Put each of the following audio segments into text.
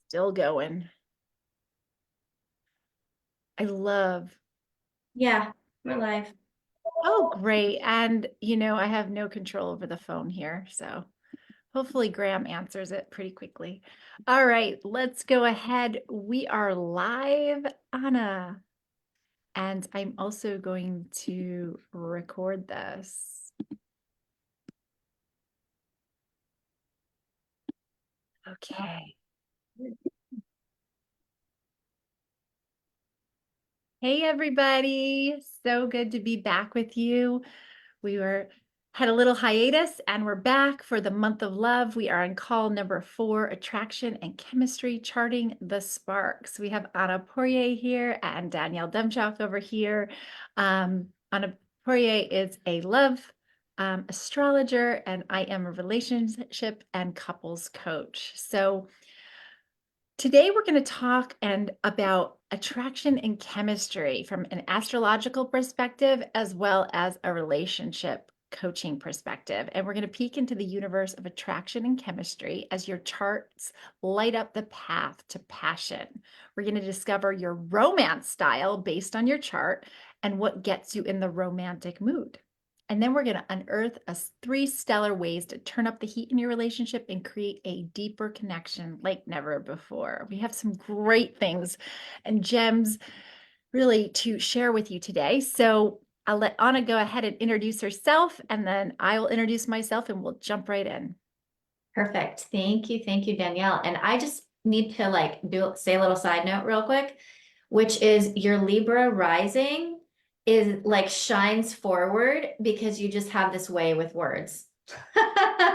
Still going. I love. Yeah, we're live. Oh, great. And, I have no control over the phone here. So hopefully Graham answers it pretty quickly. All right, let's go ahead. We are live, Anna. And I'm also going to record this. Okay. Hey, everybody. So good to be back with you. We had a little hiatus and we're back for the month of love. We are on call number 4, attraction and chemistry, charting the sparks. We have Anna Poirier here and Danielle Demchak over here. Anna Poirier is a love astrologer, and I am a relationship and couples coach. So today we're going to talk about attraction and chemistry from an astrological perspective as well as a relationship coaching perspective. And we're going to peek into the universe of attraction and chemistry as your charts light up the path to passion. We're going to discover your romance style based on your chart and what gets you in the romantic mood. And then we're going to unearth 3 stellar ways to turn up the heat in your relationship and create a deeper connection like never before. We have some great things and gems really to share with you today. So I'll let Anna go ahead and introduce herself, and then I will introduce myself and we'll jump right in. Perfect. Thank you, Danielle. And I just need to say a little side note real quick, which is your Libra rising is like shines forward because you just have this way with words.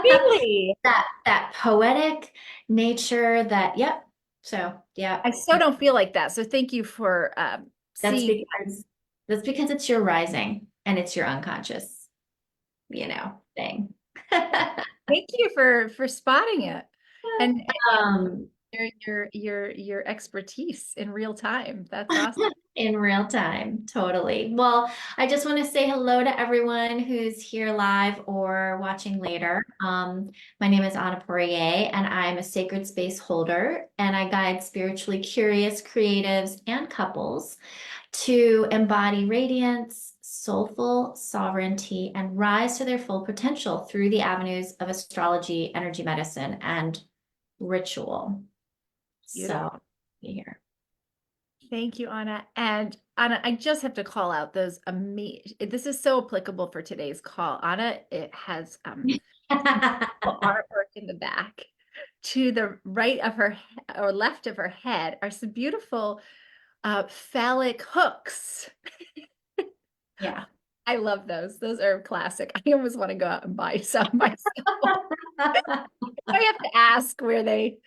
Really? That poetic nature that, yep. So, yeah, I so don't feel like that. So thank you for that's seeing. because that's because it's your rising and it's your unconscious, thing. Thank you for spotting it and Um, sharing your expertise in real time. That's awesome. in real time, totally. Well, I just want to say hello to everyone who's here live or watching later. My name is Anna Poirier, and I'm a sacred space holder, and I guide spiritually curious creatives and couples to embody radiance, soulful sovereignty, and rise to their full potential through the avenues of astrology, energy medicine, and ritual. So, Beautiful. here. Thank you, Anna. And Anna, I just have to call out those amazing. This is so applicable for today's call. Anna, it has artwork in the back. To the right of her or left of her head are some beautiful phallic hooks. Yeah. I love those. Those are classic. I almost want to go out and buy some myself. I have to ask where they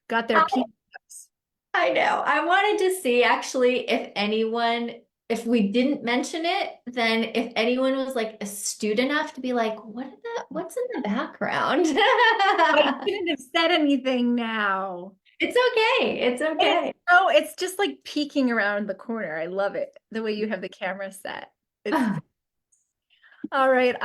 got their I peanuts. I know. I wanted to see actually if we didn't mention it, then if anyone was like astute enough to be like, what's in the background? I shouldn't have said anything now. It's okay. It's okay. It's just like peeking around the corner. I love it. The way you have the camera set. It's all right.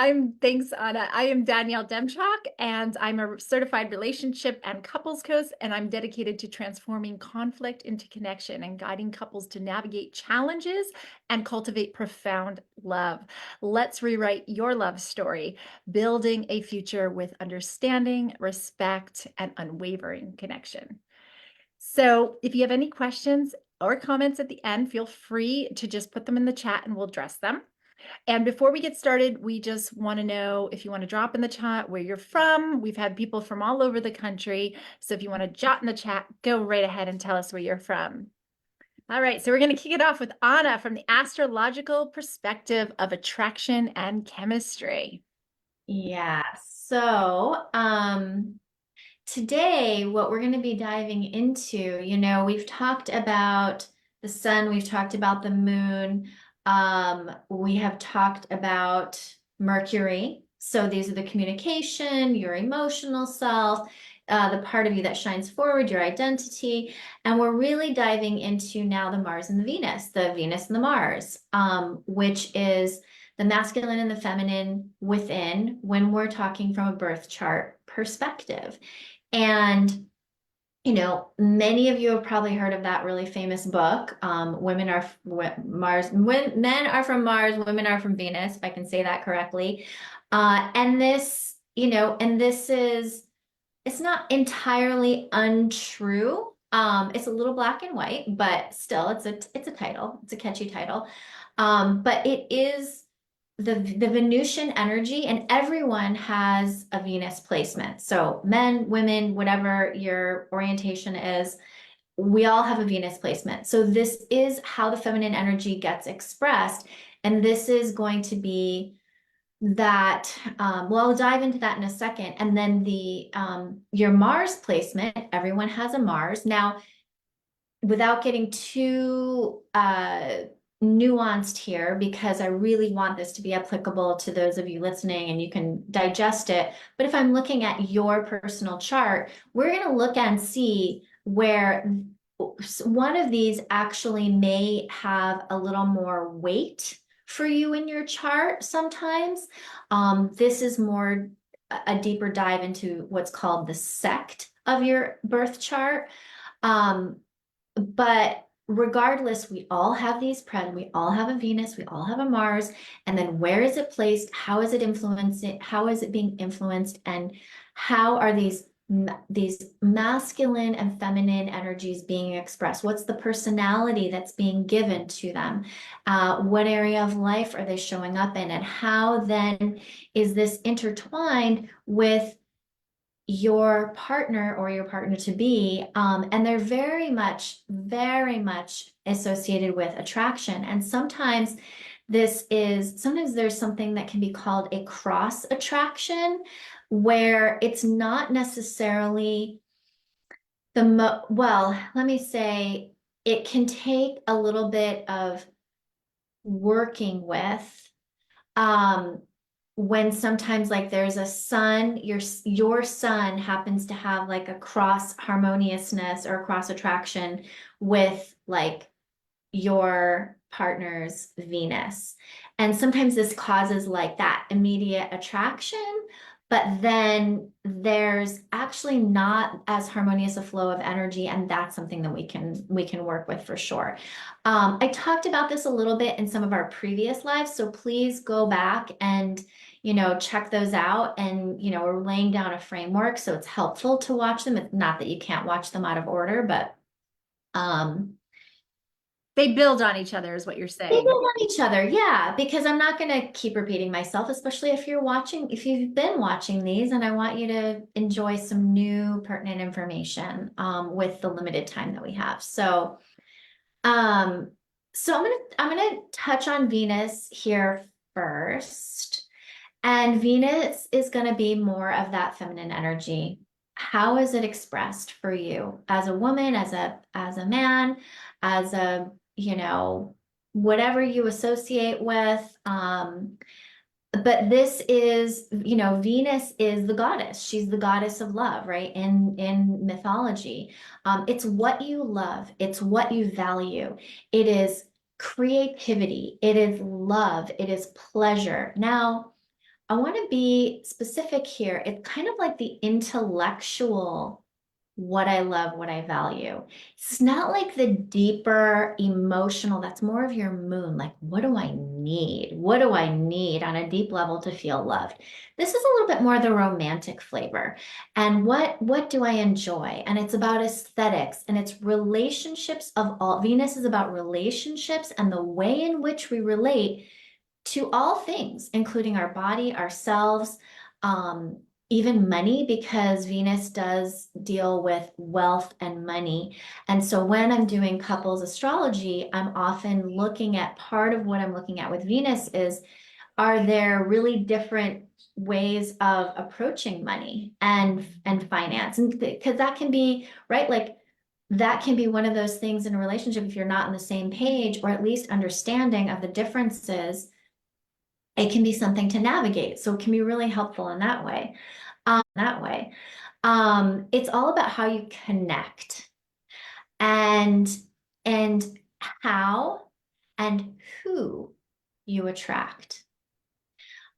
Thanks, Anna. I am Danielle Demchak, and I'm a certified relationship and couples coach, and I'm dedicated to transforming conflict into connection and guiding couples to navigate challenges and cultivate profound love. Let's rewrite your love story, building a future with understanding, respect, and unwavering connection. So if you have any questions or comments at the end, feel free to just put them in the chat and we'll address them. And before we get started, we just want to know if you want to drop in the chat where you're from. We've had people from all over the country. So if you want to jot in the chat, go right ahead and tell us where you're from. All right, so we're going to kick it off with Anna from the astrological perspective of attraction and chemistry. Yeah. So, today what we're going to be diving into, we've talked about the sun, we've talked about the moon, we have talked about Mercury. So these are the communication, your emotional self, the part of you that shines forward, your identity. And we're really diving into now the Mars and the Venus and the Mars, which is the masculine and the feminine within when we're talking from a birth chart perspective. And Many of you have probably heard of that really famous book, Women Are Mars, Men Are from Mars, Women Are from Venus, if I can say that correctly. And this, and this is, it's not entirely untrue. It's a little black and white, but still, it's a title. It's a catchy title. But it is the Venusian energy, and everyone has a Venus placement. So men, women, whatever your orientation is, we all have a Venus placement. So this is how the feminine energy gets expressed. And this is going to be that, well, I'll dive into that in a second. And then the your Mars placement, everyone has a Mars. Now, without getting too nuanced here, because I really want this to be applicable to those of you listening and you can digest it. But if I'm looking at your personal chart, we're going to look and see where one of these actually may have a little more weight for you in your chart sometimes. This is more a deeper dive into what's called the sect of your birth chart. Um, but regardless, we all have these present. We all have a Venus, we all have a Mars. And then where is it placed? How is it influencing? How is it being influenced? And how are these masculine and feminine energies being expressed? What's the personality that's being given to them? What area of life are they showing up in? And how then is this intertwined with your partner or your partner to be, and they're very much associated with attraction. And sometimes sometimes there's something that can be called a cross attraction, where it's not necessarily well, let me say, it can take a little bit of working with, um, when sometimes like there's a sun, your sun happens to have like a cross harmoniousness or a cross attraction with like your partner's Venus. And sometimes this causes like that immediate attraction, but then there's actually not as harmonious a flow of energy, and that's something that we can work with for sure. I talked about this a little bit in some of our previous lives, so please go back and check those out. And we're laying down a framework, so it's helpful to watch them. It's not that you can't watch them out of order, but They build on each other, is what you're they saying. build on each other, yeah, because I'm not going to keep repeating myself, especially if you've been watching these, and I want you to enjoy some new pertinent information with the limited time that we have. Um, so I'm gonna touch on Venus here first. And Venus is going to be more of that feminine energy. How is it expressed for you as a woman, as a man, as a, whatever you associate with? But this is, Venus is the goddess. She's the goddess of love, right? In mythology. It's what you love, it's what you value. It is creativity, it is love, it is pleasure. Now, I want to be specific here. It's kind of like the intellectual, what I love, what I value. It's not like the deeper emotional, that's more of your moon. Like, what do I need? What do I need on a deep level to feel loved? This is a little bit more the romantic flavor. And what do I enjoy? And it's about aesthetics, and it's relationships of all. Venus is about relationships and the way in which we relate to all things, including our body, ourselves, even money, because Venus does deal with wealth and money. And so when I'm doing couples astrology, I'm often looking at, part of what I'm looking at with Venus is, are there really different ways of approaching money and finance? And because that can be, right, like that can be one of those things in a relationship, if you're not on the same page, or at least understanding of the differences, it can be something to navigate. So it can be really helpful in that way. It's all about how you connect, and and how and who you attract.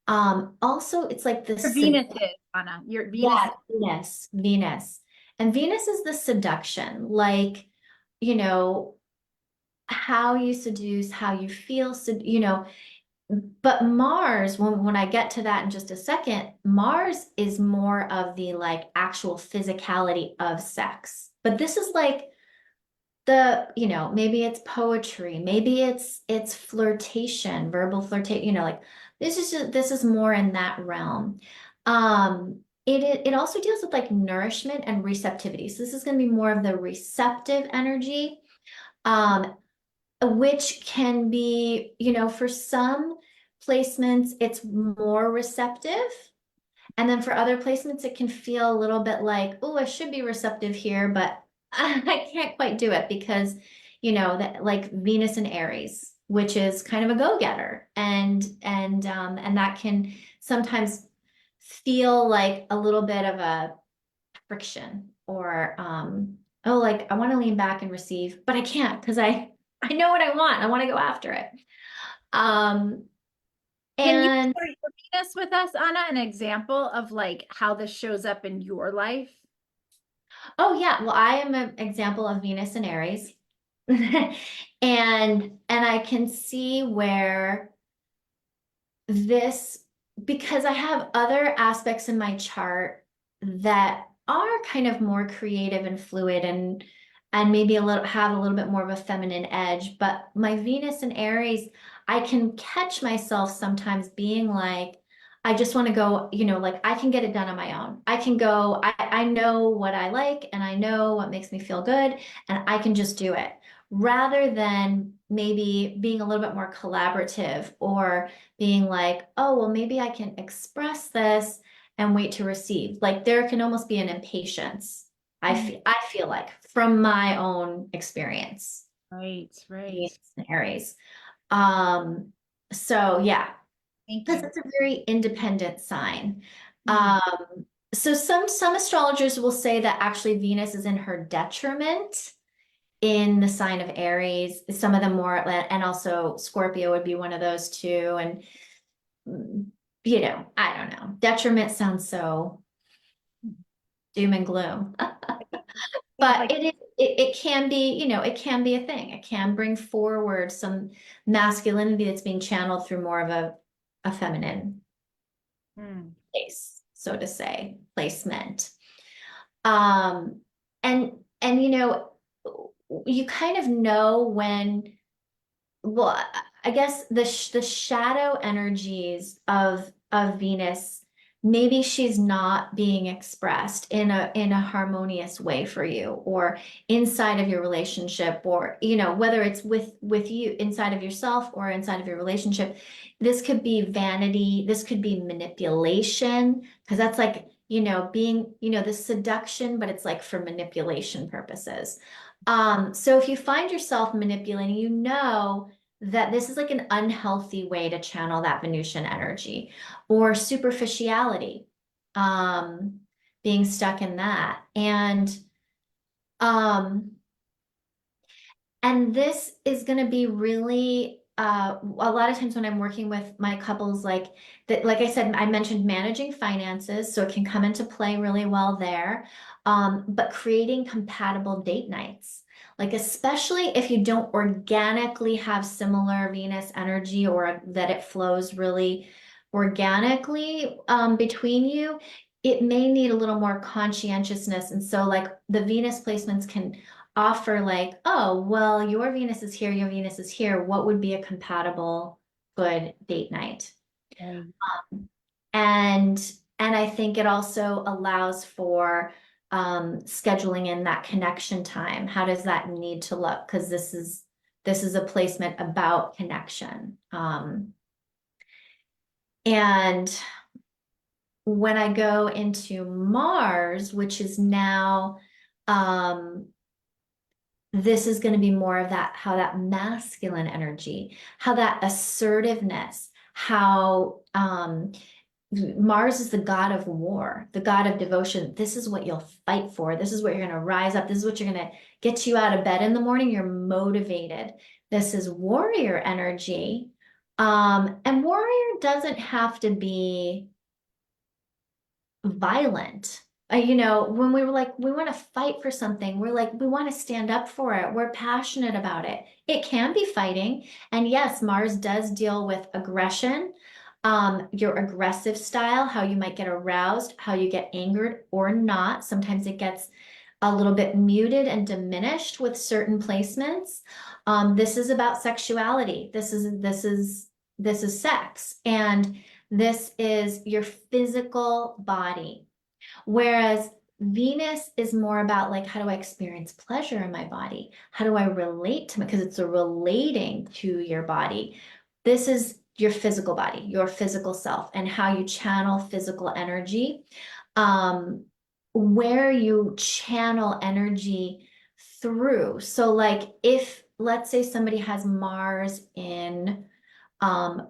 Also, it's like Your this, Venus is, Anna. Your Venus. yeah, Venus. And Venus is the seduction, like, you know, how you seduce, how you feel, but Mars, when I get to that in just a second, Mars is more of the like actual physicality of sex. But this is like maybe it's poetry, maybe it's flirtation, verbal flirtation, like this is more in that realm. It also deals with like nourishment and receptivity. So this is going to be more of the receptive energy. Um, which can be, for some placements, it's more receptive. And then for other placements, it can feel a little bit like, oh, I should be receptive here, but I can't quite do it because, that like Venus and Aries, which is kind of a go-getter. And that can sometimes feel like a little bit of a friction or oh, like I want to lean back and receive, but I can't because I know what I want. I want to go after it. Um, Can you and share your Venus with us, Anna, an example of like how this shows up in your life? oh yeah, well, I am an example of Venus and Aries. And I can see where this, because I have other aspects in my chart that are kind of more creative and fluid and maybe have a little bit more of a feminine edge, but my Venus and Aries, I can catch myself sometimes being like, I just want to go, like I can get it done on my own. I can go, I know what I like and I know what makes me feel good and I can just do it rather than maybe being a little bit more collaborative or being like, oh, well, maybe I can express this and wait to receive. Like there can almost be an impatience. Mm, I feel like from my own experience, right, right. Venus and Aries. Um, so yeah, Thank because you. it's a very independent sign. Mm, So some astrologers will say that actually Venus is in her detriment in the sign of Aries. Some of them more, and also Scorpio would be one of those too. And I don't know. Detriment sounds so doom and gloom. kind of But like, it can be, it can be a thing. It can bring forward some masculinity that's being channeled through more of a feminine mm, place, so to say, placement. Um, and you kind of know when, well, I guess the shadow energies of Venus, maybe she's not being expressed in a harmonious way for you, or inside of your relationship, or whether it's with you inside of yourself or inside of your relationship. This could be vanity, this could be manipulation, because that's like, being, the seduction, but it's like for manipulation purposes. So if you find yourself manipulating, that this is like an unhealthy way to channel that Venusian energy or superficiality, um, being stuck in that. Um, and this is going to be really a lot of times when I'm working with my couples, like that, like I said, I mentioned managing finances, so it can come into play really well there. But creating compatible date nights, like especially if you don't organically have similar Venus energy or that it flows really organically between you, it may need a little more conscientiousness. And so, like the Venus placements can offer like, oh, well, your Venus is here, your Venus is here. What would be a compatible good date night? right. And and I think it also allows for scheduling in that connection time. How does that need to look? Because this is a placement about connection. And when I go into Mars, which is now um, this is going to be more of that, how that masculine energy, how that assertiveness, how Mars is the god of war, the god of devotion. This is what you'll fight for. This is what you're going to rise up. This is what you're going to get you out of bed in the morning. You're motivated. This is warrior energy. And warrior doesn't have to be violent. when we were like, we want to fight for something, we're like, we want to stand up for it, we're passionate about it. It can be fighting. And yes, Mars does deal with aggression, your aggressive style, how you might get aroused, how you get angered or not. Sometimes it gets a little bit muted and diminished with certain placements. This is about sexuality. This is sex, and this is your physical body. Whereas Venus is more about like, how do I experience pleasure in my body? How do I relate to it? Because it's a relating to your body. This is your physical body, your physical self, and how you channel physical energy. Um, where you channel energy through. So, like, if let's say somebody has Mars in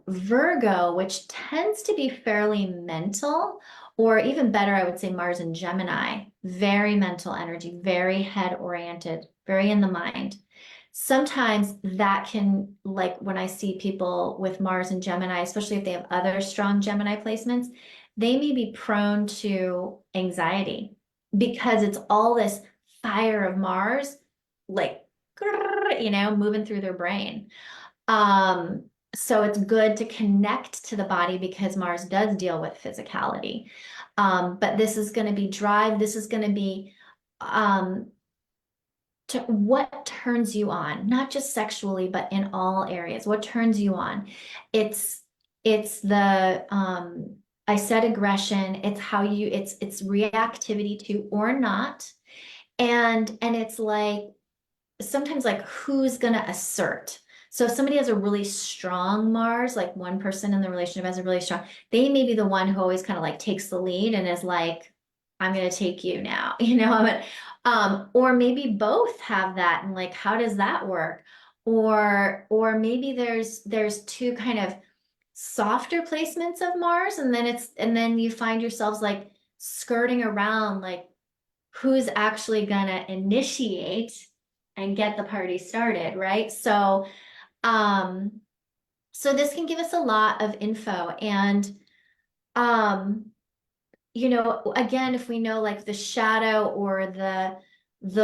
Virgo, which tends to be fairly mental, or even better, I would say Mars in Gemini, very mental energy, very head oriented, very in the mind. Sometimes that can, like when I see people with Mars and Gemini, especially if they have other strong Gemini placements, they may be prone to anxiety because it's all this fire of Mars, like, moving through their brain. Um, so it's good to connect to the body because Mars does deal with physicality. But this is going to be drive. This is going to be um, to what turns you on, not just sexually, but in all areas. What turns you on? It's it's the I said aggression. It's how you it's reactivity to or not, and it's like sometimes like who's gonna assert. So if somebody has a really strong Mars, like one person in the relationship has a really strong, they may be the one who always kind of like takes the lead and is like, I'm gonna take you now, or maybe both have that and like, how does that work? Or maybe there's two kind of softer placements of Mars, and then you find yourselves like skirting around like who's actually gonna initiate and get the party started, right? Um, so this can give us a lot of info. And um, again, if we know like the shadow or the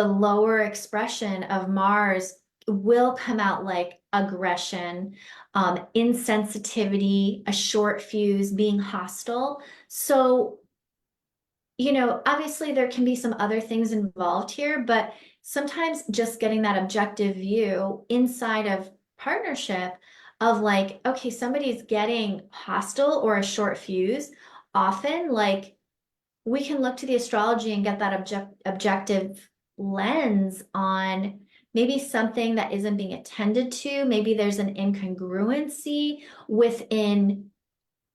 lower expression of Mars will come out like aggression, insensitivity, a short fuse, being hostile. So obviously there can be some other things involved here, but sometimes just getting that objective view inside of partnership of like, okay, somebody's getting hostile or a short fuse. Often, like, we can look to the astrology and get that objective lens on maybe something that isn't being attended to. Maybe there's an incongruency within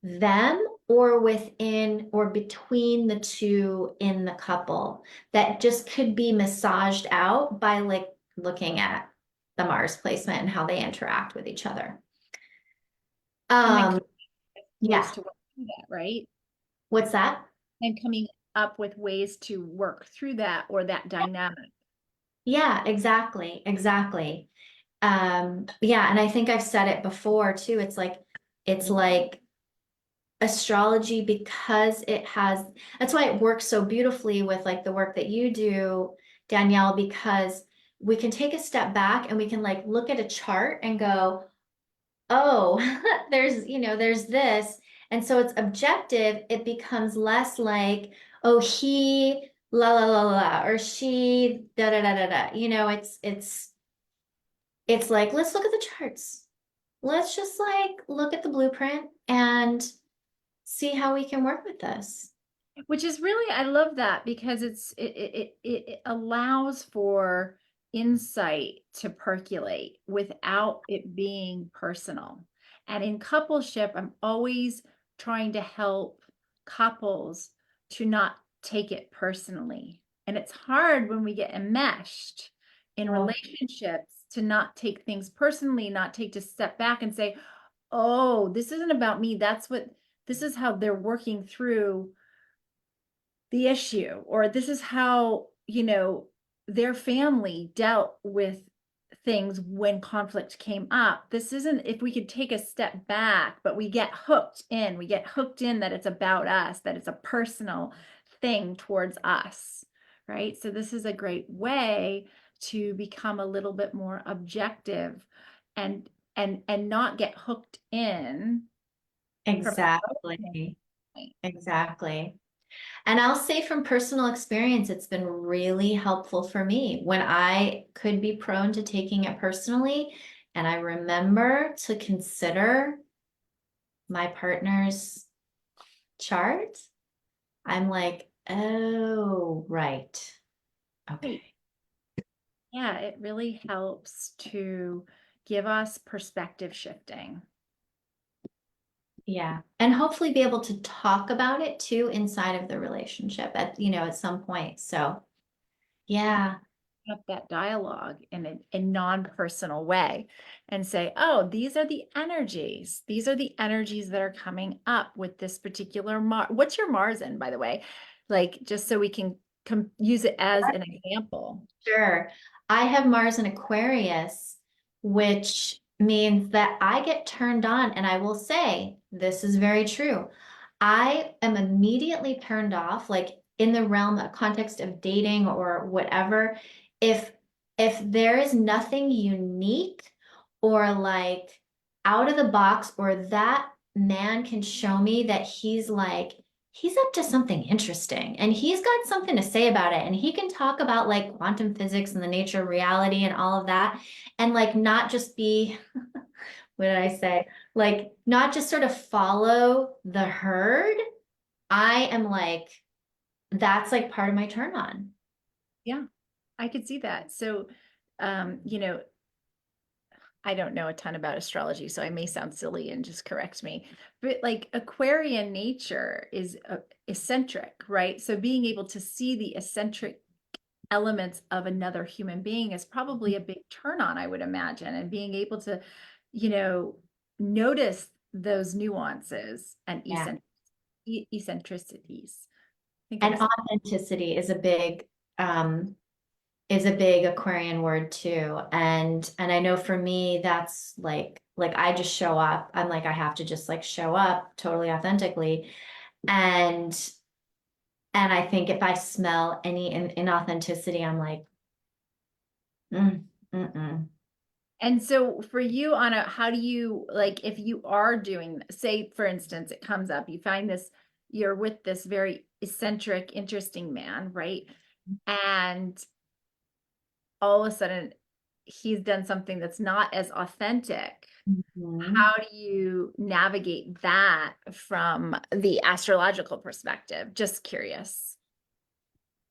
them or within or between the two in the couple that just could be massaged out by like looking at the Mars placement and how they interact with each other. And then Um, ways yeah. to work through that, right? What's that? And coming up with ways to work through that or that dynamic. Yeah, exactly. Exactly. Yeah, and I think I've said it before too. It's like astrology because that's why it works so beautifully with like the work that you do, Danielle, because we can take a step back and we can like look at a chart and go, oh, there's this. And so it's objective. It becomes less like, oh, he la la la la or she da da da da da. It's like, let's look at the charts. Let's just like look at the blueprint and see how we can work with this. Which is really, I love that because it allows for insight to percolate without it being personal. And in coupleship, I'm always trying to help couples to not take it personally. And it's hard when we get enmeshed in Yeah. relationships to not take things personally, not take to step back and say, oh, this isn't about me. This is how they're working through the issue, or this is how, their family dealt with things when conflict came up. This isn't, if we could take a step back, but we get hooked in. We get hooked in that it's about us, that it's a personal thing towards us, right? So this is a great way to become a little bit more objective and not get hooked in from a Exactly. point. Exactly. And I'll say from personal experience, it's been really helpful for me when I could be prone to taking it personally. And I remember to consider my partner's chart. I'm like, oh, right. Okay. Right. Yeah, it really helps to give us perspective shifting. Yeah. And hopefully be able to talk about it too inside of the relationship at some point. So, yeah. Up that dialogue in a non-personal way and say, oh, these are the energies. These are the energies that are coming up with this particular Mars. What's your Mars in, by the way? Like, just so we can use it as an example. Sure. I have Mars in Aquarius, which means that I get turned on. And I will say, this is very true. I am immediately turned off, like in the realm, context of dating or whatever. If if there is nothing unique or like out of the box, or that man can show me that he's up to something interesting and he's got something to say about it, and he can talk about like quantum physics and the nature of reality and all of that, and like not just be what did I say, like not just sort of follow the herd. I am like, that's like part of my turn on. Yeah, I could see that. So, you know, I don't know a ton about astrology, so I may sound silly and just correct me. But like Aquarian nature is eccentric, right? So being able to see the eccentric elements of another human being is probably a big turn on, I would imagine. And being able to, you know, notice those nuances and Yeah. eccentricities. I think I'm And saying. authenticity is a big Aquarian word too. And I know for me that's like I just show up. I'm like I have to just like show up totally authentically. And and I think if I smell any inauthenticity, I'm like, mm. And so for you, Anna, how do you like if you are doing, say, for instance, it comes up, you find this, you're with this very eccentric, interesting man, right? And all of a sudden he's done something that's not as authentic. Mhm. How do you navigate that from the astrological perspective? Just curious.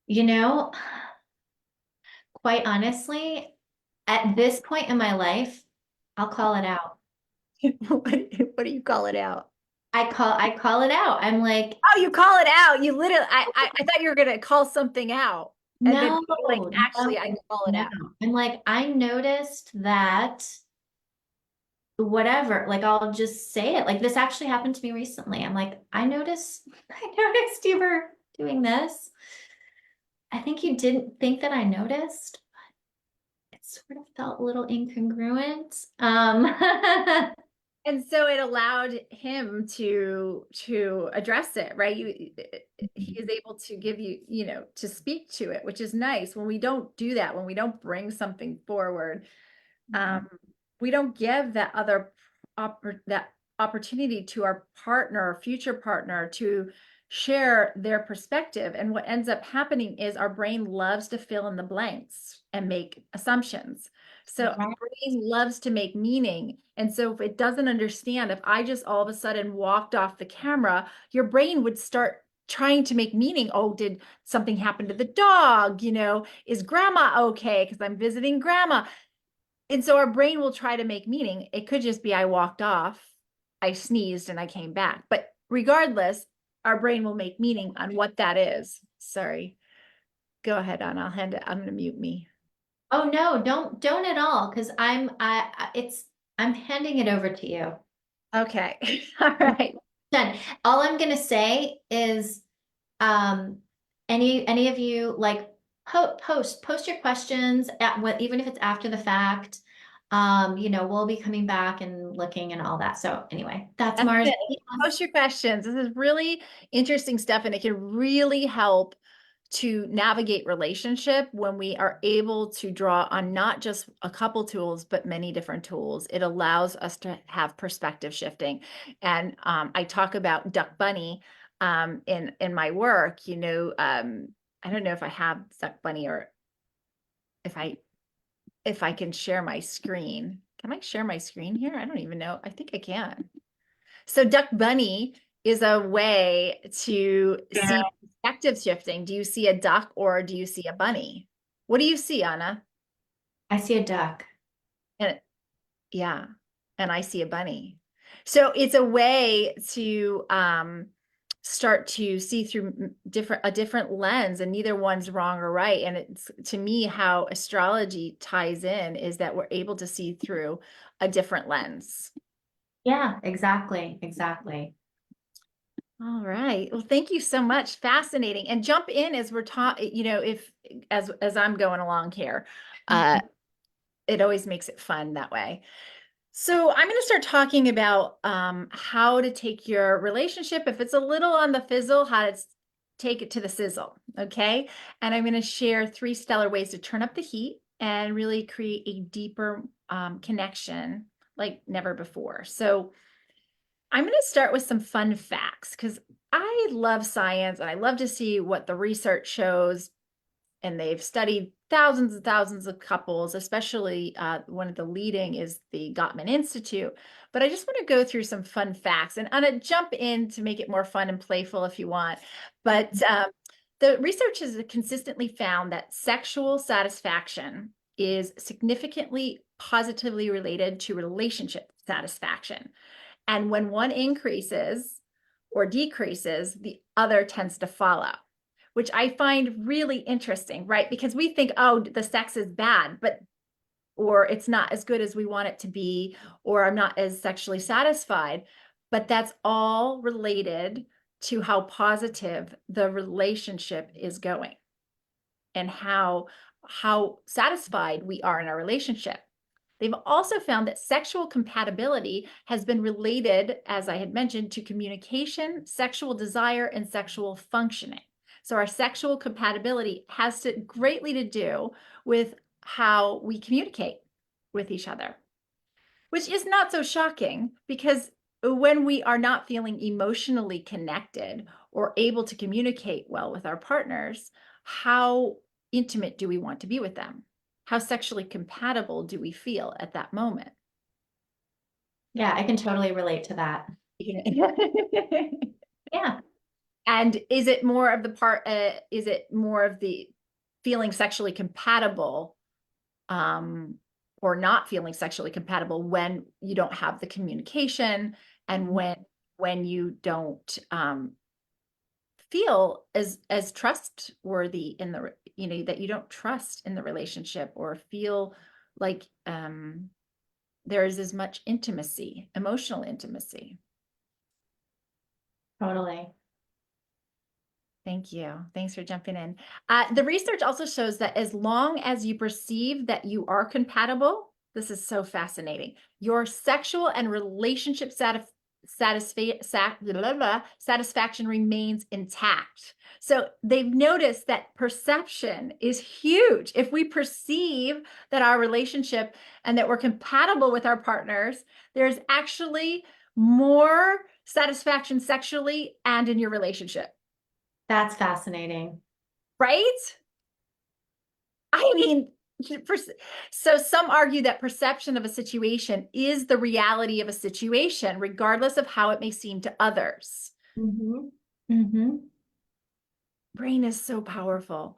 You know, quite honestly, at this point in my life, I'll call it out. What do you call it out? I call it out. I'm like, Oh, you call it out. You literally, I thought you were gonna call something out. And then no, you're like, actually, no, I call it no. out. I'm like, I noticed that whatever, like I'll just say it. Like this actually happened to me recently. I'm like, I noticed, I noticed you were doing this. I think you didn't think that I noticed. It sort of felt a little incongruent. And so it allowed him to address it, right? He is able to give you, to speak to it, which is nice. When we don't do that, when we don't bring something forward, um, we don't give that opportunity to our partner or future partner to share their perspective. And what ends up happening is our brain loves to fill in the blanks and make assumptions. So our Right. brain loves to make meaning. And so if it doesn't understand, if I just all of a sudden walked off the camera, your brain would start trying to make meaning. Oh, did something happen to the dog? Is grandma okay? Because I'm visiting grandma. And so our brain will try to make meaning. It could just be I walked off, I sneezed, and I came back. But regardless, our brain will make meaning on what that is. Sorry. Go ahead, Anna. I'll hand it. I'm going to mute me. Oh no, don't at all, because I'm handing it over to you. Okay. All right. Done. All I'm gonna say is, um, any of you like Post your questions at what, even if it's after the fact. We'll be coming back and looking and all that. So anyway, that's That's Mars. it. Post your questions. This is really interesting stuff, and it can really help to navigate relationship when we are able to draw on not just a couple tools, but many different tools. It allows us to have perspective shifting. And I talk about Duck Bunny in my work. I don't know if I have Duck Bunny or if I can share my screen. Can I share my screen here? I don't even know. I think I can. So Duck Bunny is a way to see perspective shifting. Do you see a duck or do you see a bunny? What do you see, Anna? I see a duck. And yeah, and I see a bunny. So it's a way to start to see through a different lens, and neither one's wrong or right. And it's, to me, how astrology ties in is that we're able to see through a different lens. Yeah, exactly. Exactly. All right. Well, thank you so much. Fascinating. And jump in as we're talking, if as I'm going along here. Uh, it always makes it fun that way. So I'm going to start talking about how to take your relationship, if it's a little on the fizzle, how to take it to the sizzle. Okay. And I'm going to share 3 stellar ways to turn up the heat and really create a deeper connection like never before. So I'm going to start with some fun facts because I love science and I love to see what the research shows. And they've studied thousands and thousands of couples, especially one of the leading is the Gottman Institute. But I just want to go through some fun facts and Anna, jump in to make it more fun and playful if you want. But the research has consistently found that sexual satisfaction is significantly positively related to relationship satisfaction. And when one increases or decreases, the other tends to follow, which I find really interesting, right? Because we think, oh, the sex is bad, or it's not as good as we want it to be, or I'm not as sexually satisfied. But that's all related to how positive the relationship is going and how satisfied we are in our relationship. They've also found that sexual compatibility has been related, as I had mentioned, to communication, sexual desire, and sexual functioning. So our sexual compatibility has greatly to do with how we communicate with each other, which is not so shocking because when we are not feeling emotionally connected or able to communicate well with our partners, how intimate do we want to be with them? How sexually compatible do we feel at that moment? Yeah, I can totally relate to that. Yeah. And is it more of is it more of the feeling sexually compatible or not feeling sexually compatible when you don't have the communication and when you don't feel as trustworthy in the that you don't trust in the relationship or feel like there is as much intimacy, emotional intimacy. Totally. Thank you. Thanks for jumping in. The research also shows that as long as you perceive that you are compatible, this is so fascinating, your sexual and relationship satisfaction remains intact. So they've noticed that perception is huge. If we perceive that our relationship and that we're compatible with our partners, there's actually more satisfaction sexually and in your relationship. That's fascinating. Right? I mean, so some argue that perception of a situation is the reality of a situation, regardless of how it may seem to others. Mm-hmm. Mm-hmm. Brain is so powerful.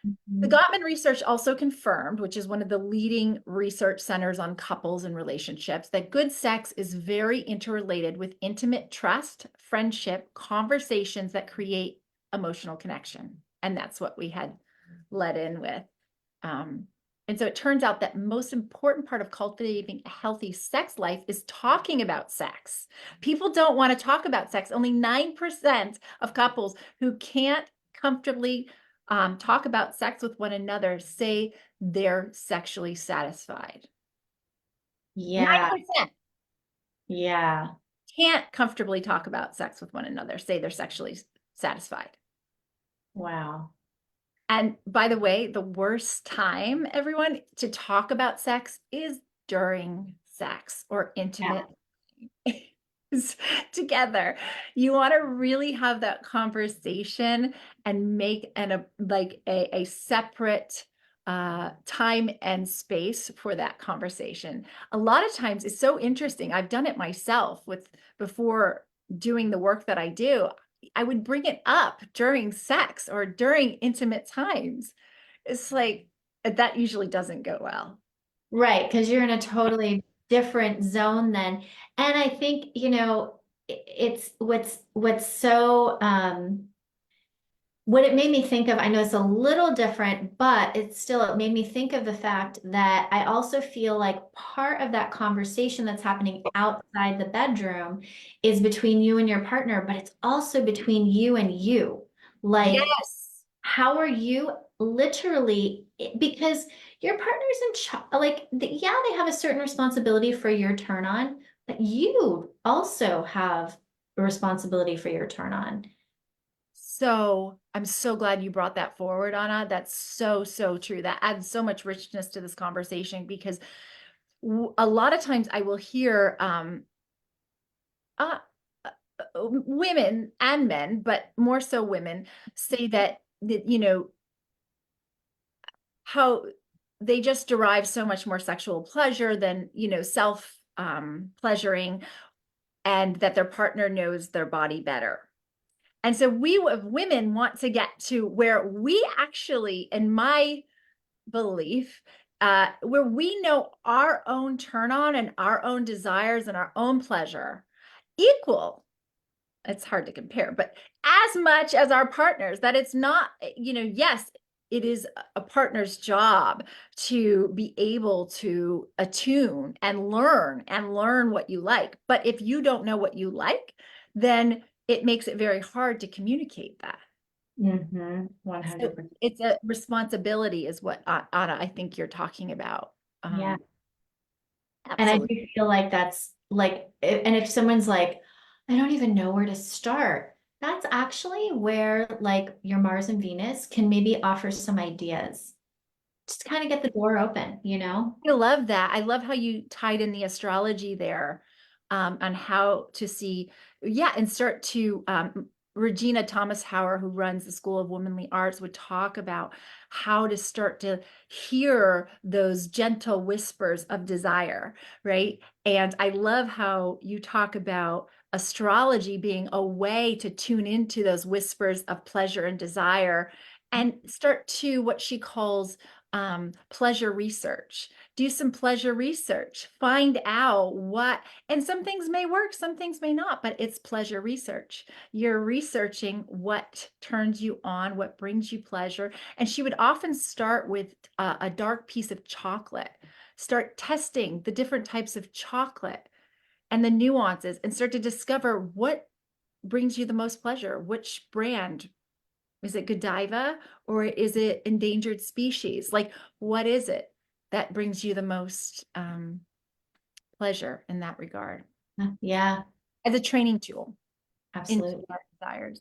The Mm-hmm. Gottman research also confirmed, which is one of the leading research centers on couples and relationships, that good sex is very interrelated with intimate trust, friendship, conversations that create emotional connection. And that's what we had led in with. And so it turns out that most important part of cultivating a healthy sex life is talking about sex. People don't want to talk about sex. Only 9% of couples who can't comfortably talk about sex with one another say they're sexually satisfied. Yeah. 9% Yeah. can't comfortably talk about sex with one another, say they're sexually satisfied. Wow. And by the way, the worst time, everyone, to talk about sex is during sex or Yeah. intimate together. You want to really have that conversation and make a separate time and space for that conversation. A lot of times it's so interesting. I've done it myself with before doing the work that I do. I would bring it up during sex or during intimate times. It's like that usually doesn't go well. Right, because you're in a totally different zone then. And I think, it's what's so what it made me think of, I know it's a little different, but it made me think of the fact that I also feel like part of that conversation that's happening outside the bedroom is between you and your partner, but it's also between you and you. Like, Yes. how are you literally, because your partner's in charge, like, yeah, they have a certain responsibility for your turn on, but you also have a responsibility for your turn on. So I'm so glad you brought that forward, Anna. That's so, so true. That adds so much richness to this conversation because a lot of times I will hear uh, women and men, but more so women, say that how they just derive so much more sexual pleasure than, self pleasuring, and that their partner knows their body better. And so we women want to get to where we actually, in my belief, where we know our own turn on and our own desires and our own pleasure equal. It's hard to compare, but as much as our partners, that it's not, yes, it is a partner's job to be able to attune and learn what you like. But if you don't know what you like, then it makes it very hard to communicate that. Mm-hmm. So 100%. it's a responsibility, is what Anna, I think you're talking about. Yeah. And I Absolutely. do feel like that's like, and if someone's like, I don't even know where to start, that's actually where like your Mars and Venus can maybe offer some ideas. Just kind of get the door open, you know? I love that. I love how you tied in the astrology there, on how to see, yeah, and start to, Regina Thomas Hauer, who runs the School of Womanly Arts, would talk about how to start to hear those gentle whispers of desire, right? And I love how you talk about astrology being a way to tune into those whispers of pleasure and desire and start to what she calls pleasure research. Do some pleasure research, find out what, and some things may work, some things may not, but it's pleasure research. You're researching what turns you on, what brings you pleasure. And she would often start with a dark piece of chocolate, start testing the different types of chocolate and the nuances, and start to discover what brings you the most pleasure, which brand. Is it Godiva or is it endangered species? Like, what is it that brings you the most pleasure in that regard Yeah, as a training tool into absolutely. our desires?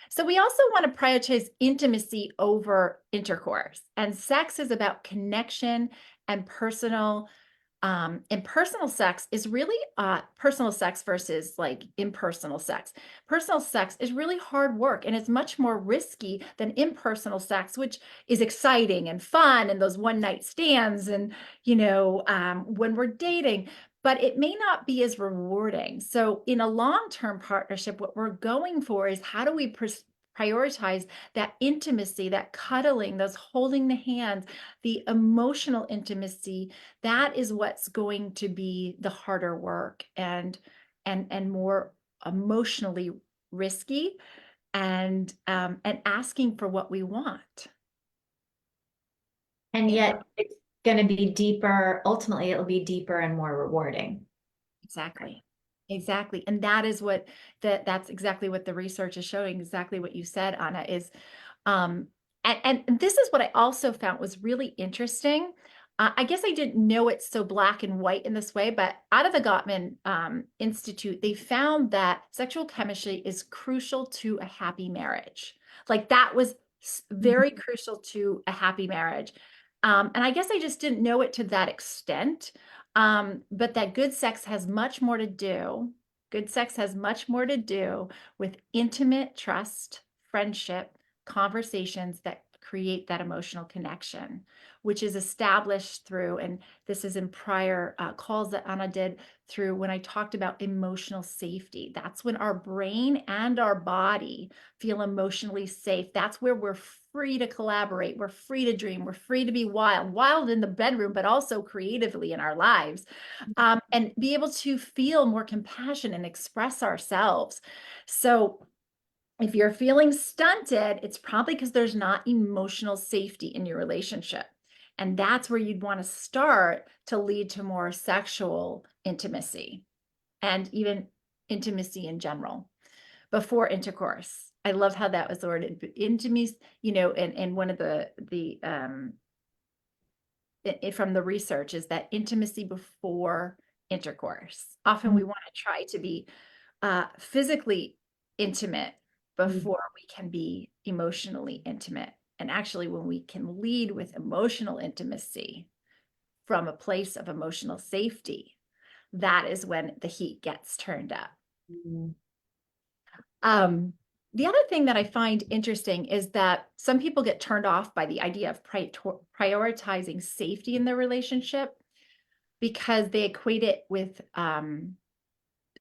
So we also want to prioritize intimacy over intercourse. And sex is about connection and personal sex is really personal sex versus like impersonal sex. Personal sex is really hard work and it's much more risky than impersonal sex, which is exciting and fun and those one night stands and, when we're dating, but it may not be as rewarding. So in a long-term partnership, what we're going for is how do we prioritize that intimacy, that cuddling, those holding the hands, the emotional intimacy. That is what's going to be the harder work and more emotionally risky, and asking for what we want. And Yeah, yet it's going to be deeper. Ultimately, it'll be deeper and more rewarding. exactly. Exactly. And that's exactly what the research is showing, exactly what you said, Anna, is, And this is what I also found was really interesting. I guess I didn't know it so black and white in this way, but out of the Gottman Institute, they found that sexual chemistry is crucial to a happy marriage. Like that was very crucial to a happy marriage. And I guess I just didn't know it to that extent. But that good sex has much more to do. Good sex has much more to do with intimate trust, friendship, conversations that create that emotional connection, which is established through, and this is in prior calls that Anna did through when I talked about emotional safety. That's when our brain and our body feel emotionally safe. That's where we're free to collaborate. We're free to dream. We're free to be wild, wild in the bedroom, but also creatively in our lives, and be able to feel more compassion and express ourselves. So if you're feeling stunted, it's probably because there's not emotional safety in your relationship. And that's where you'd want to start to lead to more sexual intimacy and even intimacy in general before intercourse. I love how that was worded. Intimacy, and one of from the research is that intimacy before intercourse. Often we want to try to be physically intimate before we can be emotionally intimate. And actually, when we can lead with emotional intimacy from a place of emotional safety, that is when the heat gets turned up. The other thing that I find interesting is that some people get turned off by the idea of prioritizing safety in their relationship because they equate it with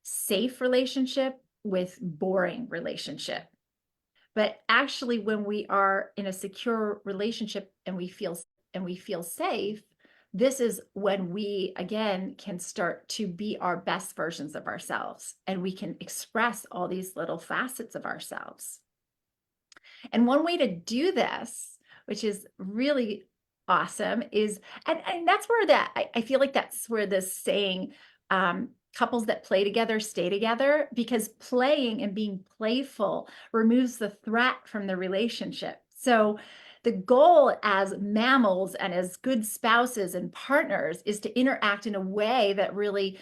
safe relationship with boring relationship. But actually, when we are in a secure relationship and we feel safe, this is when we again can start to be our best versions of ourselves, and we can express all these little facets of ourselves. And one way to do this, which is really awesome, is and that's where I feel like that's where this saying, couples that play together stay together, because playing and being playful removes the threat from the relationship. So the goal as mammals and as good spouses and partners is to interact in a way that really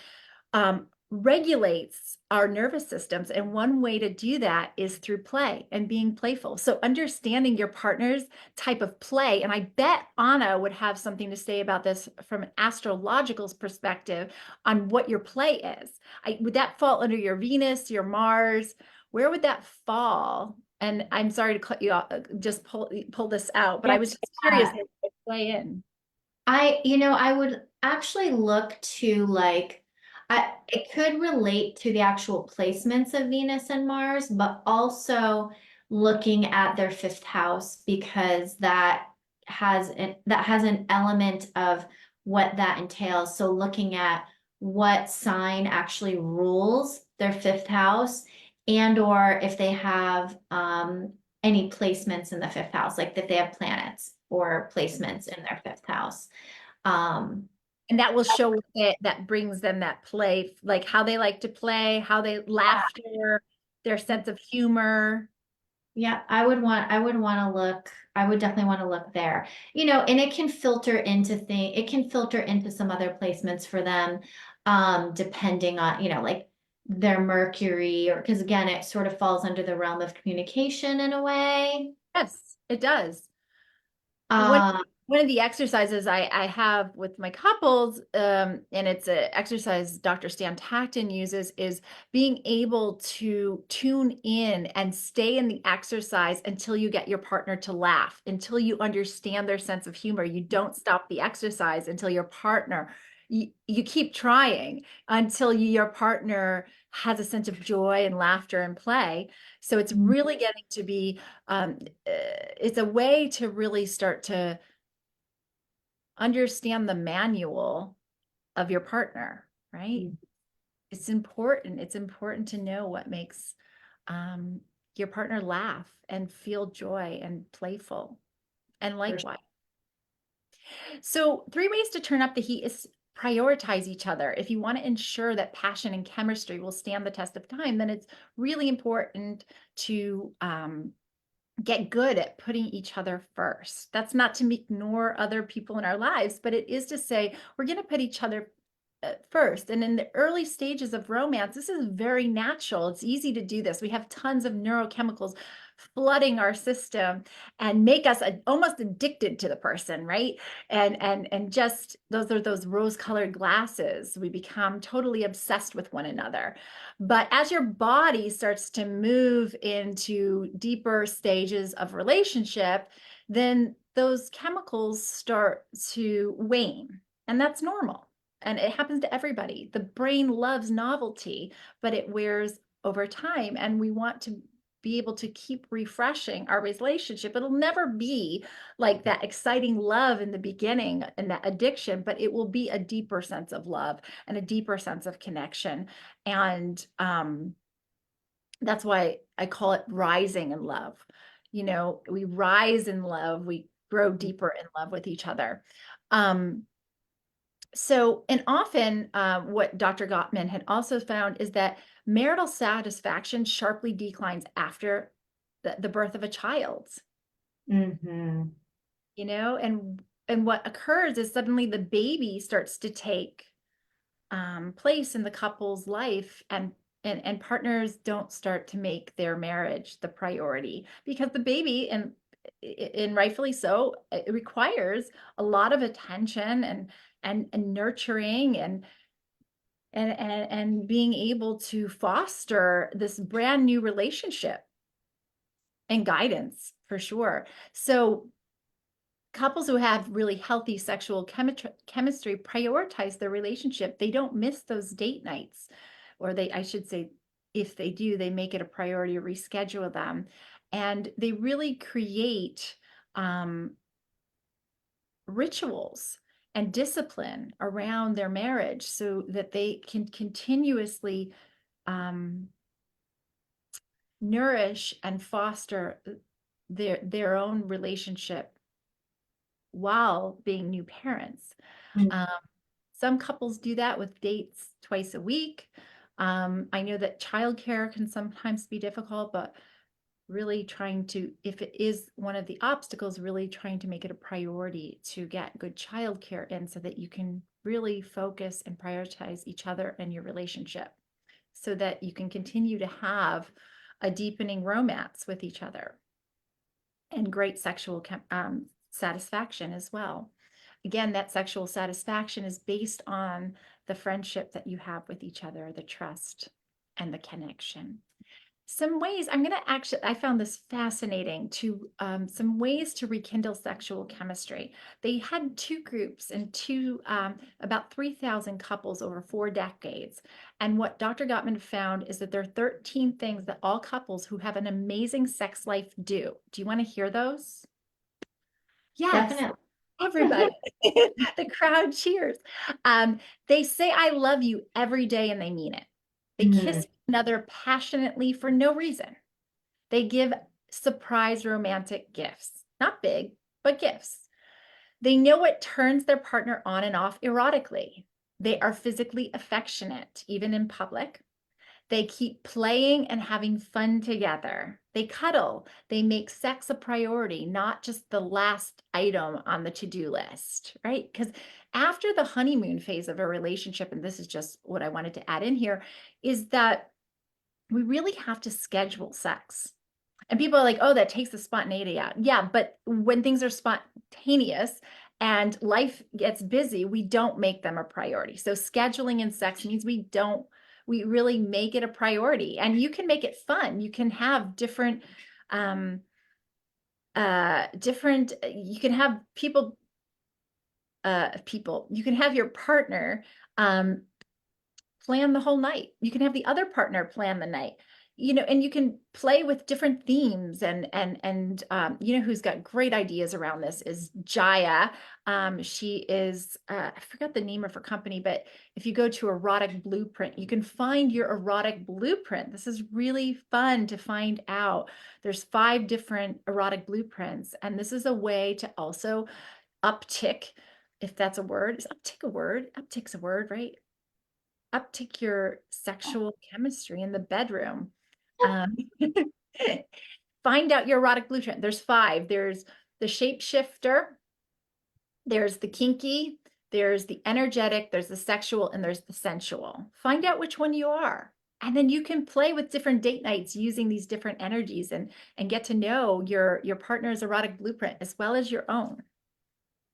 regulates our nervous systems. And one way to do that is through play and being playful. So understanding your partner's type of play, and I bet Anna would have something to say about this from an astrological perspective on what your play is. Would that fall under your Venus, your Mars? Where would that fall? And I'm sorry to cut you off, just pull this out, but I was just curious how to play in. I would actually look to it could relate to the actual placements of Venus and Mars, but also looking at their fifth house, because that has an element of what that entails. So looking at what sign actually rules their fifth house, and or if they have any placements in the fifth house, like if they have planets or placements in their fifth house. And that will show that brings them that play, like how they like to play, how they laughter, their sense of humor. Yeah, I would definitely want to look there. And it can filter into some other placements for them, depending on, like their Mercury, or because again, it sort of falls under the realm of communication in a way. Yes, it does. One Uh, one of the exercises I have with my couples, and it's an exercise Dr. Stan Tacton uses, is being able to tune in and stay in the exercise until you get your partner to laugh, until you understand their sense of humor. You don't stop the exercise until your partner, you keep trying until your partner has a sense of joy and laughter and play. So it's really getting to be, it's a way to really start to understand the manual of your partner, right? It's important. It's important to know what makes um, your partner laugh and feel joy and playful, and for sure. likewise. So, three ways to turn up the heat is prioritize each other. If you want to ensure that passion and chemistry will stand the test of time, then it's really important to get good at putting each other first. That's not to ignore other people in our lives, but it is to say we're going to put each other first. And in the early stages of romance, this is very natural. It's easy to do this. We have tons of neurochemicals flooding our system and make us almost addicted to the person, right? And just those are those rose-colored glasses. We become totally obsessed with one another. But as your body starts to move into deeper stages of relationship, then those chemicals start to wane, and that's normal. And it happens to everybody. The brain loves novelty, but it wears over time. And we want to be able to keep refreshing our relationship. It'll never be like that exciting love in the beginning and that addiction, but it will be a deeper sense of love and a deeper sense of connection. And that's why I call it rising in love. You know, we rise in love, we grow deeper in love with each other. So, and often what Dr. Gottman had also found is that marital satisfaction sharply declines after the birth of a child, Mm-hmm. you know, and what occurs is suddenly the baby starts to take place in the couple's life, and partners don't start to make their marriage the priority because the baby, and rightfully so, it requires a lot of attention and nurturing and being able to foster this brand new relationship and guidance for sure. So couples who have really healthy sexual chemistry prioritize their relationship. They don't miss those date nights, or I should say, if they do, they make it a priority to reschedule them. And they really create rituals and discipline around their marriage so that they can continuously nourish and foster their own relationship while being new parents. Um, some couples do that with dates twice a week. I know that childcare can sometimes be difficult, but really trying to, if it is one of the obstacles, really trying to make it a priority to get good childcare in so that you can really focus and prioritize each other and your relationship so that you can continue to have a deepening romance with each other and great sexual satisfaction as well. Again, that sexual satisfaction is based on the friendship that you have with each other, the trust and the connection. Some ways I'm going to actually, I found this fascinating to some ways to rekindle sexual chemistry. They had two groups and about 3,000 couples over 4 decades. And what Dr. Gottman found is that there are 13 things that all couples who have an amazing sex life do. Do you want to hear those? Yes, Definitely. everybody. The crowd cheers. They say, I love you every day, and they mean it. They Mm. kiss another passionately for no reason. They give surprise romantic gifts, not big, but gifts. They know what turns their partner on and off erotically. They are physically affectionate, even in public. They keep playing and having fun together. They cuddle. They make sex a priority, not just the last item on the to-do list, right? Because after the honeymoon phase of a relationship, and this is just what I wanted to add in here, is that we really have to schedule sex. And people are like, oh, that takes the spontaneity out. Yeah, but when things are spontaneous and life gets busy, we don't make them a priority. So scheduling in sex means we really make it a priority. And you can make it fun. You can have you can have you can have your partner plan the whole night. You can have the other partner plan the night. You know, and you can play with different themes and you know who's got great ideas around this is Jaya. She is I forgot the name of her company, but if you go to Erotic Blueprint, you can find your erotic blueprint. This is really fun to find out. There's 5 different erotic blueprints, and this is a way to also uptick, if that's a word. Is uptick a word? Uptick's a word, right? Uptick your sexual chemistry in the bedroom. Um, Find out your erotic blueprint. There's 5. There's the shapeshifter, there's the kinky, there's the energetic, there's the sexual, and there's the sensual. Find out which one you are. And then you can play with different date nights using these different energies and get to know your partner's erotic blueprint as well as your own.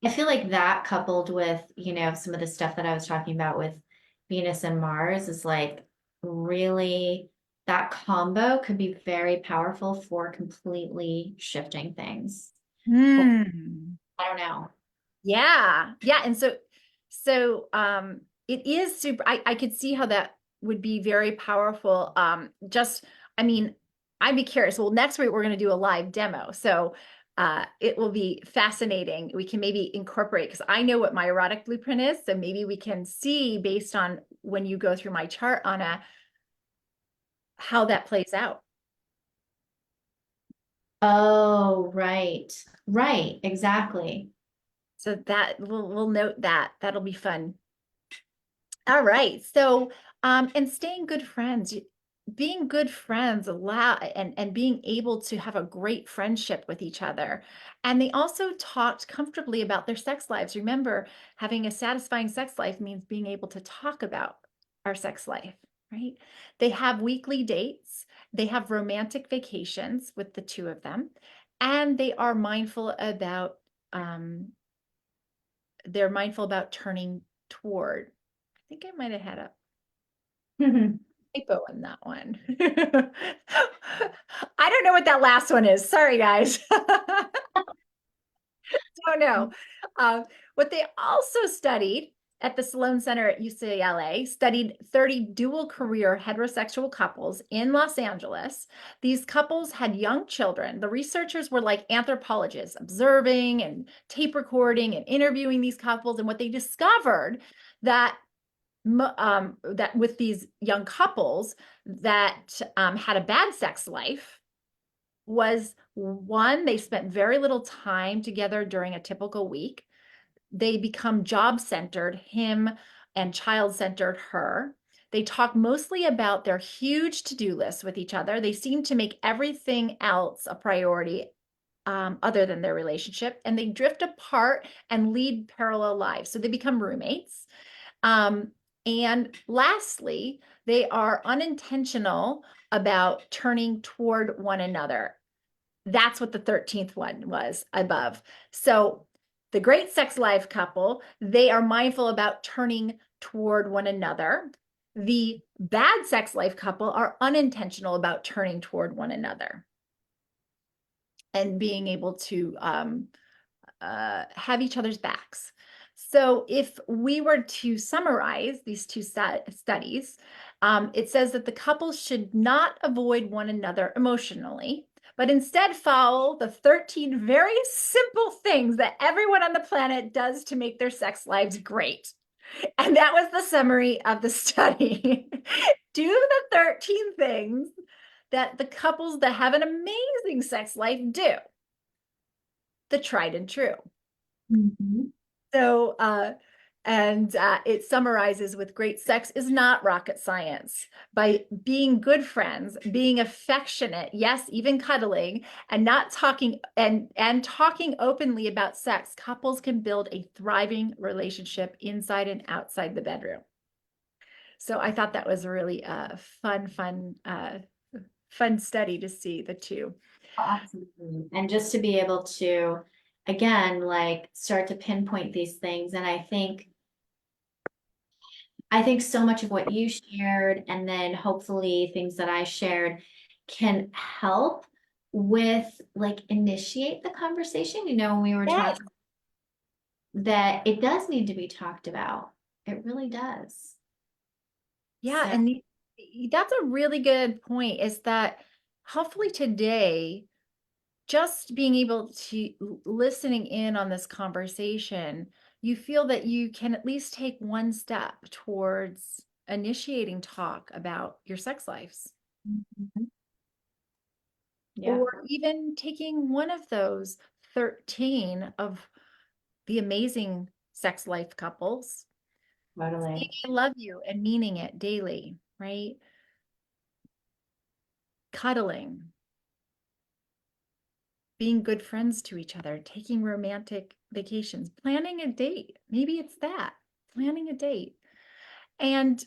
I feel like that coupled with, some of the stuff that I was talking about with Venus and Mars is like really that combo could be very powerful for completely shifting things. Well, Hmm. I don't know. Yeah. Yeah. And so it is super, I could see how that would be very powerful. I mean, I'd be curious. Well, next week we're going to do a live demo. So it will be fascinating. We can maybe incorporate, because I know what my erotic blueprint is. So maybe we can see based on when you go through my chart on how that plays out. Oh, right. Right, exactly. So that we'll note that. That'll be fun. All right. So, and staying good friends, being good friends allow and being able to have a great friendship with each other. And they also talked comfortably about their sex lives. Remember, having a satisfying sex life means being able to talk about our sex life, right? They have weekly dates. They have romantic vacations with the two of them, and they're mindful about turning toward. I think I might have had a typo in that one. I don't know what that last one is. Sorry, guys. Don't know. What they also studied at the Sloan Center at UCLA studied 30 dual career heterosexual couples in Los Angeles. These couples had young children. The researchers were like anthropologists, observing and tape recording and interviewing these couples. And what they discovered that that with these young couples that had a bad sex life was, one, they spent very little time together during a typical week. They become job centered, him, and child centered, her. They talk mostly about their huge to-do lists with each other. They seem to make everything else a priority other than their relationship, and they drift apart and lead parallel lives. So they become roommates. Um, and lastly, they are unintentional about turning toward one another. That's what the 13th one was above. So the great sex life couple, they are mindful about turning toward one another. The bad sex life couple are unintentional about turning toward one another and being able to have each other's backs. So if we were to summarize these two studies, it says that the couples should not avoid one another emotionally, but instead follow the 13 very simple things that everyone on the planet does to make their sex lives great. And that was the summary of the study. Do the 13 things that the couples that have an amazing sex life do. The tried and true. Mhm. So, it summarizes with great sex is not rocket science. By being good friends, being affectionate, yes, even cuddling, and not talking and talking openly about sex, couples can build a thriving relationship inside and outside the bedroom. So I thought that was a really fun study to see the two. Absolutely. And just to be able to, again, like start to pinpoint these things. And I think so much of what you shared, and then hopefully things that I shared can help with like initiate the conversation. When we were Yes. talking that it does need to be talked about. It really does. Yeah, So, and that's a really good point, is that hopefully today, just being able to listening in on this conversation, you feel that you can at least take one step towards initiating talk about your sex lives, mhm. Yeah, or even taking one of those 13 of the amazing sex life couples, saying totally. I love you and meaning it daily, right? Cuddling, being good friends to each other, taking romantic vacations, planning a date. Maybe it's that, planning a date. And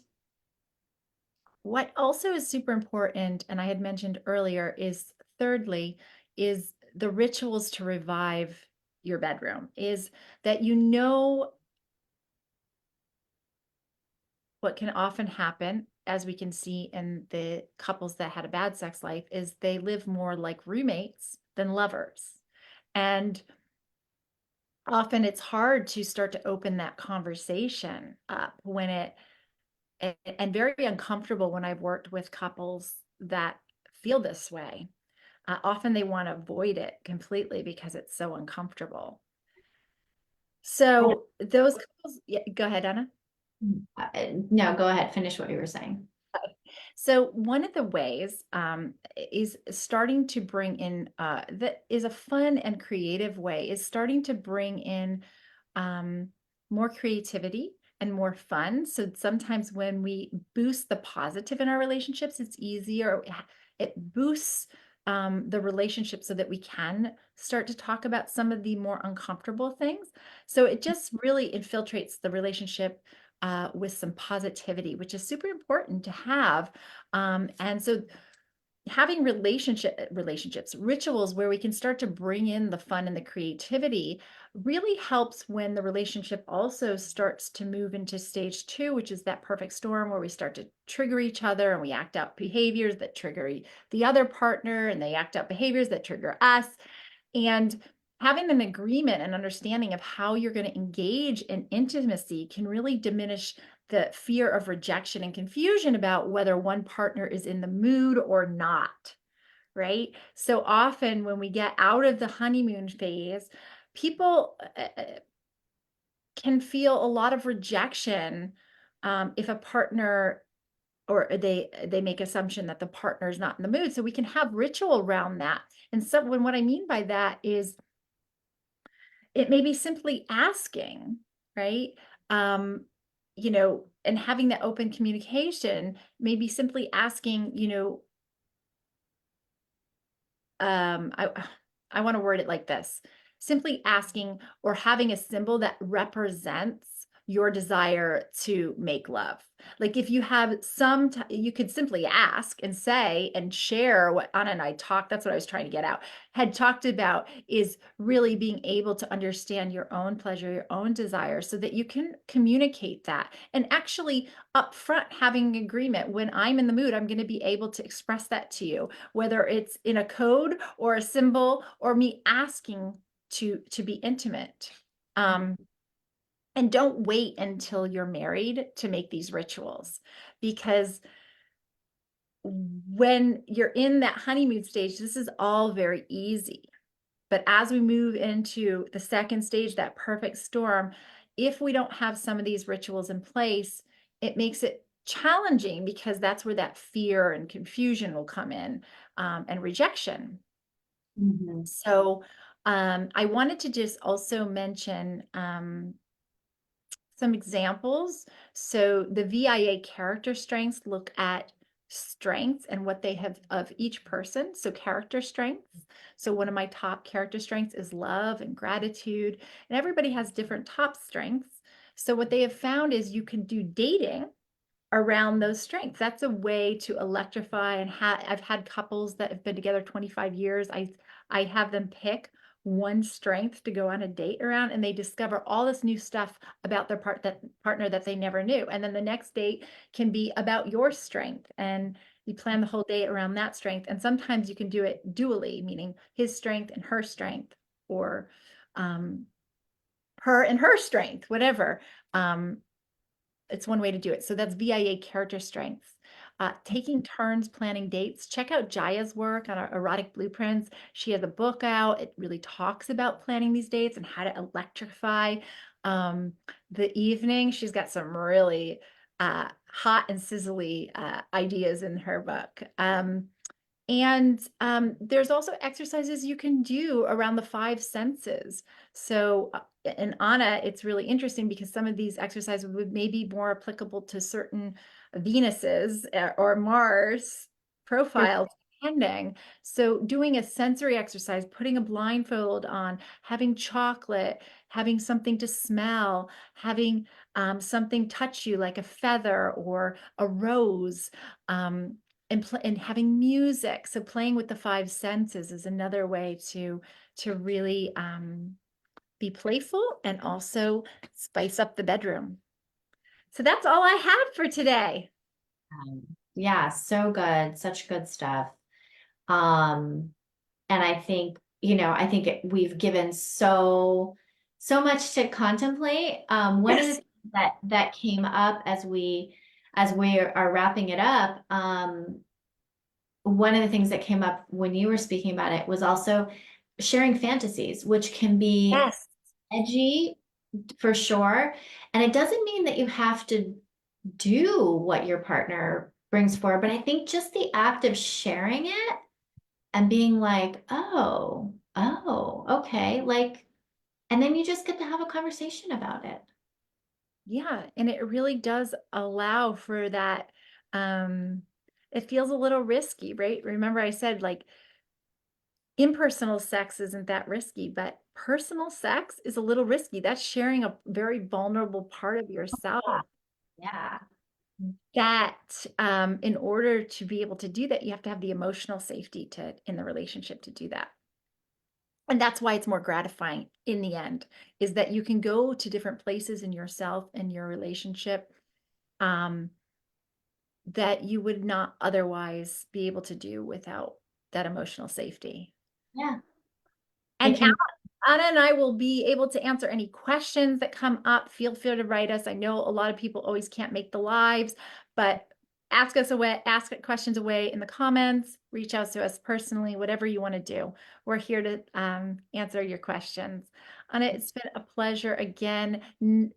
what also is super important, and I had mentioned earlier, is thirdly, is the rituals to revive your bedroom, is that you know what can often happen, as we can see in the couples that had a bad sex life, is they live more like roommates than lovers. And often it's hard to start to open that conversation up when and very uncomfortable when I've worked with couples that feel this way. Often they want to avoid it completely because it's so uncomfortable. So those couples, yeah, go ahead, Anna. No, go ahead, finish what you were saying. So one of the ways is starting to bring in that is a fun and creative way is starting to bring in um, more creativity and more fun. So sometimes when we boost the positive in our relationships, it's easier. It boosts the relationship so that we can start to talk about some of the more uncomfortable things. So it just really infiltrates the relationship with some positivity, which is super important to have. And so having relationships, rituals where we can start to bring in the fun and the creativity really helps when the relationship also starts to move into stage two, which is that perfect storm where we start to trigger each other and we act out behaviors that trigger the other partner and they act out behaviors that trigger us. And having an agreement and understanding of how you're going to engage in intimacy can really diminish the fear of rejection and confusion about whether one partner is in the mood or not, right? So often when we get out of the honeymoon phase, people can feel a lot of rejection if a partner or they make assumption that the partner is not in the mood. So we can have ritual around that. And so when what I mean by that is it may be simply asking, right? Um, and having that open communication, maybe simply asking, I want to word it like this, simply asking or having a symbol that represents your desire to make love. Like if you have you could simply ask and say and share what Anna and I talked, that's what I was trying to get out, had talked about is really being able to understand your own pleasure, your own desire, so that you can communicate that and actually upfront having an agreement. When I'm in the mood, I'm going to be able to express that to you, whether it's in a code or a symbol or me asking to be intimate. And don't wait until you're married to make these rituals, because when you're in that honeymoon stage, this is all very easy. But as we move into the second stage, that perfect storm, if we don't have some of these rituals in place, it makes it challenging because that's where that fear and confusion will come in, and rejection. Mhm. So I wanted to just also mention some examples. So the VIA character strengths look at strengths and what they have of each person. So character strengths. So one of my top character strengths is love and gratitude, and everybody has different top strengths. So what they have found is you can do dating around those strengths. That's a way to electrify and I've had couples that have been together 25 years. I have them pick one strength to go on a date around and they discover all this new stuff about their partner that they never knew. And then the next date can be about your strength and you plan the whole date around that strength. And sometimes you can do it dually, meaning his strength and her strength, or um, her and her strength, whatever. It's one way to do it. So that's VIA character strengths. Taking turns planning dates. Check out Jaya's work on our erotic blueprints. She has a book out. It really talks about planning these dates and how to electrify the evening. She's got some really hot and sizzly ideas in her book. And there's also exercises you can do around the five senses. So in Anna, it's really interesting because some of these exercises would maybe more applicable to certain Venuses or Mars profiles. understanding. So doing a sensory exercise, putting a blindfold on, having chocolate, having something to smell, having something touch you like a feather or a rose, and having music. So playing with the five senses is another way to really be playful and also spice up the bedroom. So that's all I have for today. Yeah, so good. Such good stuff. Um, and I think, I think we've given so much to contemplate. One of the Yes. things that came up as we are wrapping it up, one of the things that came up when you were speaking about it was also sharing fantasies, which can be Yes. edgy for sure. And it doesn't mean that you have to do what your partner brings forward, but I think just the act of sharing it and being like, oh, okay, like, and then you just get to have a conversation about it. Yeah, and it really does allow for that. Um, it feels a little risky, right? Remember, I said like impersonal sex isn't that risky, but personal sex is a little risky. That's sharing a very vulnerable part of Yeah. yourself. Yeah. That in order to be able to do that, you have to have the emotional safety to in the relationship to do that. And that's why it's more gratifying in the end, is that you can go to different places in yourself and your relationship. Um, that you would not otherwise be able to do without that emotional safety. Yeah. It And can, Anna and I will be able to answer any questions that come up. Feel free to write us. I know a lot of people always can't make the lives, but ask questions away in the comments, reach out to us personally, whatever you want to do. We're here to answer your questions. Anna, it's been a pleasure again. In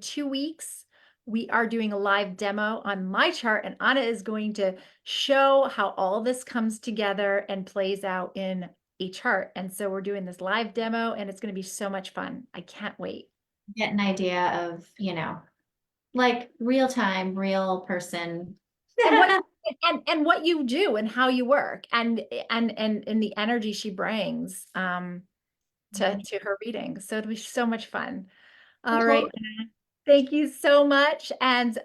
2 weeks, we are doing a live demo on my chart, and Anna is going to show how all this comes together and plays out in a chart. And so we're doing this live demo and it's going to be so much fun. I can't wait. get an idea of, like real time, real person. And what and what you do and how you work and the energy she brings to her reading. So it'll be so much fun. All right. Totally. Thank you so much. And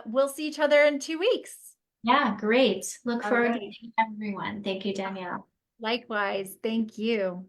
we'll see each other in 2 weeks. Yeah, great. Look All forward to right. seeing everyone. Thank you, Danielle. Likewise. Thank you.